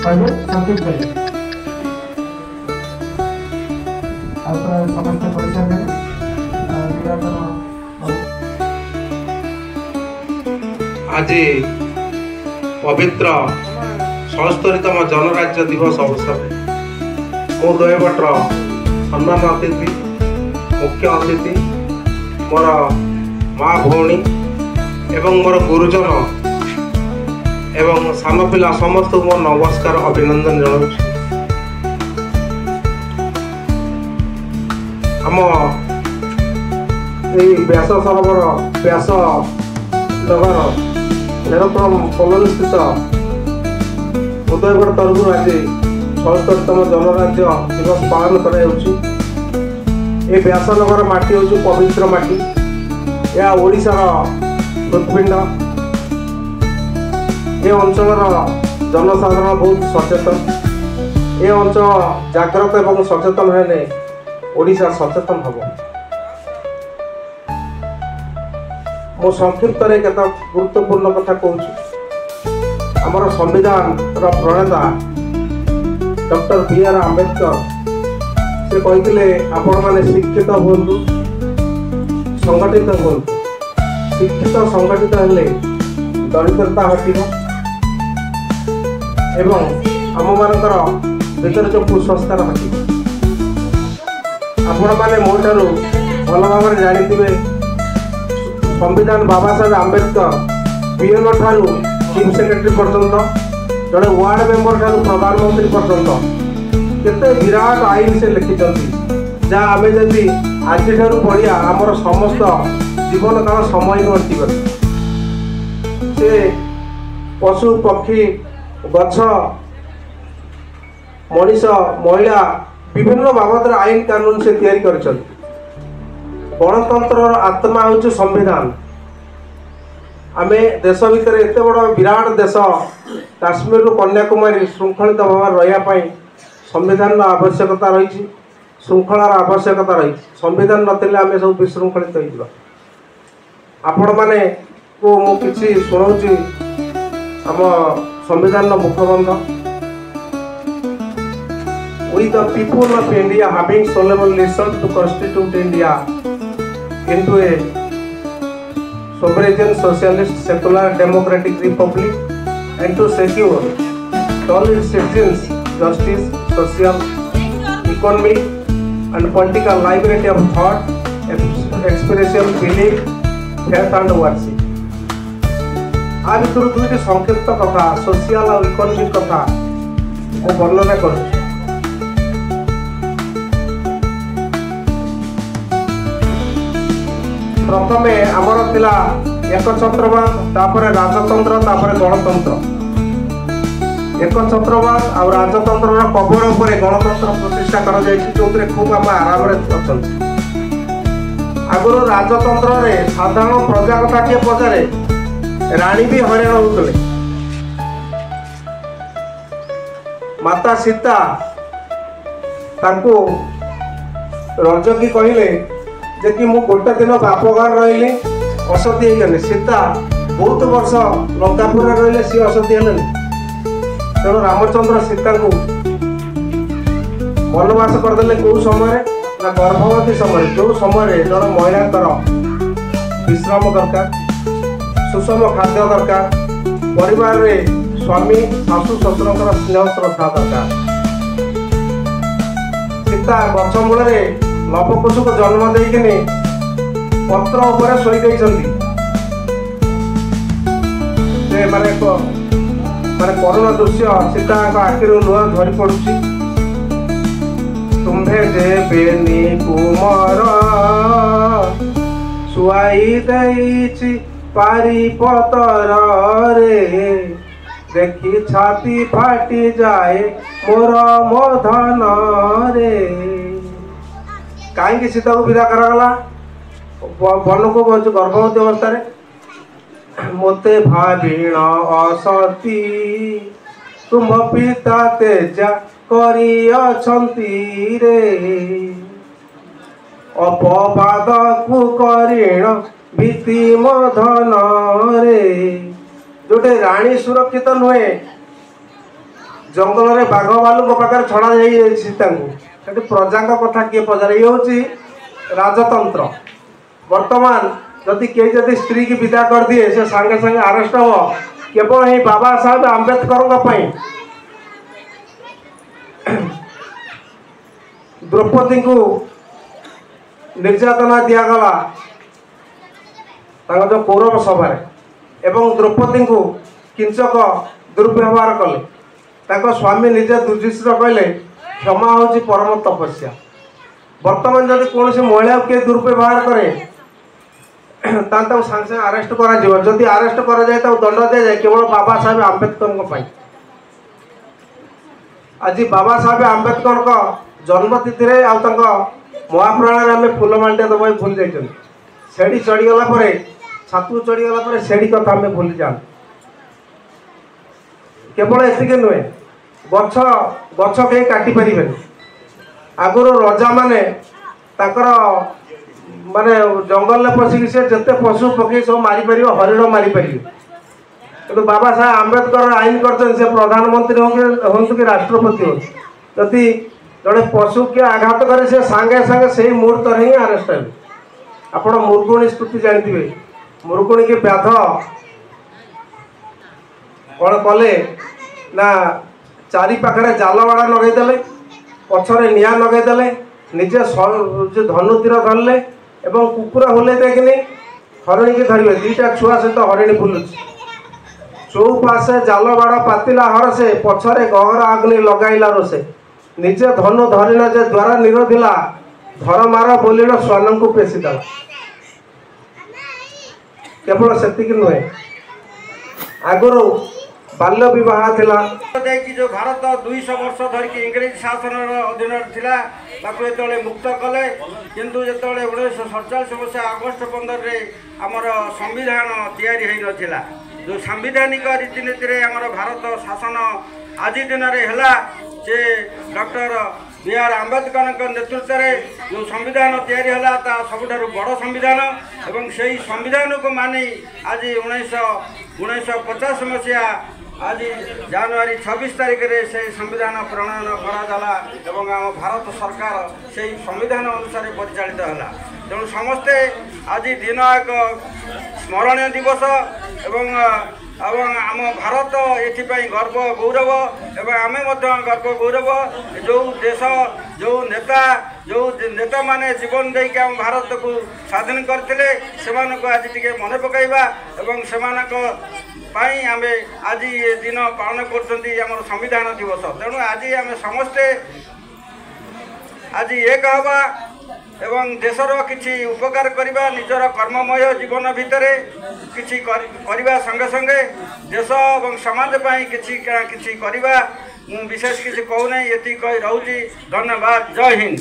କହିବେ ସଂକ୍ଷିପ୍ତ କହିବେ। ଆଉ ତ ସମସ୍ତେ କହିସାରିଲେଣି। আজি पवित्र ৭୭তম जनराज्य दिवस अवसर मो दयाबटर सम्मान अतिथि मुख्य अतिथि मोर माँ भौणी एवं मोर गुरुजन एवं सान पिला समस्त मोर नमस्कार अभिनंदन जनाऊँ। आम व्यास सरोवर व्यास नगर एरोप्लेन कॉलोनी स्थित उदयगढ़ तरफ आज ৭৭তম जनराज्य दिवस पालन कर व्यासनगर माटी हूँ पवित्र माटी। यह ओडिशार हृदपिंड। ये अंचल जनसाधारण बहुत सचेतन। ये अंचल जाग्रत एवं सचेतन हेले ओडिशा सचेतन हम। मो संक्षिप्त केत गुरुत्वपूर्ण कथा कहूँ। आमर संविधान प्रणेता डॉक्टर बी.आर. आंबेडकर से कहते आपण मैंने शिक्षित हूँ संगठित हूँ। शिक्षित संगठित हेले दरिद्रता हटिब एवं आम मानकर भीतर जो कुसंस्कार हटिब। आपण मैंने मो ठारू भल भाव जानी संविधान बाबा साहेब आंबेडकर पीएनओ ठारू चीफ सेक्रेटरी पर्यंत जड़े वार्ड मेंबर ठारू प्रधानमंत्री पर्यंत केते विराट आईन से लिखिं जहाँ आम जदि आज पढ़िया आमर समस्त जीवन काल समय बंचीब। से पशु पक्षी गछ मनीष महिला विभिन्न बाबद आईन कानून से तैयारी कर। गणतंत्र आत्मा हूँ संविधान। आमे देश भितर एत बड़ विराट देश काश्मीर रु कन्याकुमारी श्रृंखलित भाव रही संविधान आवश्यकता रही। श्रृंखलार आवश्यकता रही। संविधान नथिले आमे सब विशृंखलित हो। आपण माने को मु किछि सुनाउछि आम संविधान मुखबंध। We the people of India having solemnly listened to constitute India into a sovereign socialist secular democratic republic and to secure to all its citizens justice, social, economic and political liberty of thought, expression, belief, faith and worship. आ भितर दुईटी संक्षिप्त कथा social और economic कथा को वर्णना करूँ। प्रथमे आमर थिला एकछत्रवाद तापर राजतंत्र तापर गणतंत्र। एकछत्रवाद और राजतंत्र कबर उपर गणतंत्र प्रतिष्ठा कर जो खूब आम आराम अच्छा। आगुरी राजतंत्र रे साधारण प्रजा कथा किए पचारे राणी भी हईराण होते। माता सीता रजकी कहले जे कि मु गोटे दिन बापगार रही असती होगली। सीता बहुत वर्ष लंकापुर रही सी असती है। तेणु रामचंद्र सीता को वनवास करदे कौ समय ना गर्भवती समय जो समय जन महिला विश्राम दरकार सुषम खाद्य दरकार परिवार रे स्वामी शाशु शशुर स्नेह श्रद्धा दरकार। सीता गछ मूल लवकुश को जन्म देकिनी पत्र उपर शोई माने करुण दृश्य सीता आखिर लुह झरी पड़ुछि। तुम्हे देबेनी कुमार सुआई देइछि पारी पतर रे देखी छाती फाटी जाए मोर मोधन रे। कहीं सीता को विदा करागला वन को गर्भवती अवस्था मोते भाविण असती तुम पिता तेजा करी रे अपवाद को करीण भीति मधन रे। जोटे राणी सुरक्षित नुहे जंगल में बाघ भालू पाखे छड़ा सीता प्रजा कथा किए पचारे ये हूँ राजतंत्र। वर्तमान जदि कई जदि स्त्री की विदा कर दिए से सांगे सांगे अरेस्ट हम केवल ये बाबा साहेब आंबेडकर द्रौपदी को निर्यातना दिगला जो कौरव सभा एवं द्रौपदी को किंचक दुर्व्यवहार कले स्वामी निजे दुर्जिश्र कहले क्षमा हूँ परम तपस्या। वर्तमान जदि कौन सी महिला किए दुर्व्यवहार करे सागे सागे अरेस्ट कर अरेस्ट कर दंड दि जाए केवल बाबा साहेब आंबेडकर। आज बाबा साहेब आंबेडकर जन्मतिथि महाप्राण आम फूलमांडिया दबाई भूली जाइए सेड़ी चढ़ीगला छातु चढ़ीगला सेड़ी कथा आम भूली जाए। केवल एति नुहे गछ गछ कहीं काटी पारे आगुरी रजा माने माने जंगल में पशिक से जिते पशु पक्षी सब मारिपार हरिण मारिपारे कि बाबा साहेब आंबेडकर आईन कर प्रधानमंत्री हूँ कि राष्ट्रपति हो जदि जड़े पशु किए आघात करे से सांगे सांगे से मुहूर्त ही अरेस्ट हे। आप मुर्गुणी स्तुति जानते मुर्गुणी की व्याध कौन कले ना चारि पाखे जाल बाड़ा लगेदेले पछरे निआ लगेदेले निजे धनु तीर धरले एवं कुकुरा हुले देखनी हरिणी की धरवे दीटा छुआ सहित हरिणी बुलुची चौपाशे जाल बाड़ पातिला हर से पछरे गहरा अग्नि लगाइला रोसे निजे धनु धरिला जे द्वारा निरोधिला धर मार बोलिल स्वान को पेशीदा। केवल से नुहे आगुरी बाल्य विवाह थिला जो भारत 200 वर्ष धरिकी इंग्रेज शासन अधीन थिला जो मुक्त कले किंतु जो 1947 वर्ष अगस्ट 15 आमर संविधान तैयारी हो नथिला जो सांविधानिक रीतिनीति आमर भारत शासन आज दिन में जे डॉक्टर बी.आर. आंबेडकर नेतृत्व में जो संविधान तैयारी है सबुठार बड़ संविधान एवं से ही संविधान को मानी आज 1950 मसीहा आज जनवरी 26 तारिख में से संविधान प्रणयन कराला एवं आम भारत सरकार से संविधान अनुसार परिचालित है। तेणु समस्ते आज दिन एक स्मरणीय दिवस एवं आम भारत ये गर्व गौरव एवं आमे गर्व गौरव जो देश जो नेता माने जीवन देके आम भारत को स्वाधीन करते से आज टे मन पकड़ा एवं से आमे आज ये दिन पालन कर संविधान दिवस। तेणु आज आम समस्ते आज एक हवा एवं देशर किसी उपकार करवा निजर कर्ममय जीवन भितर किसी करवा संगे संगे देश और समाज किसी करवा विशेष किसी कहूना ये कही रोची। धन्यवाद। जय हिंद।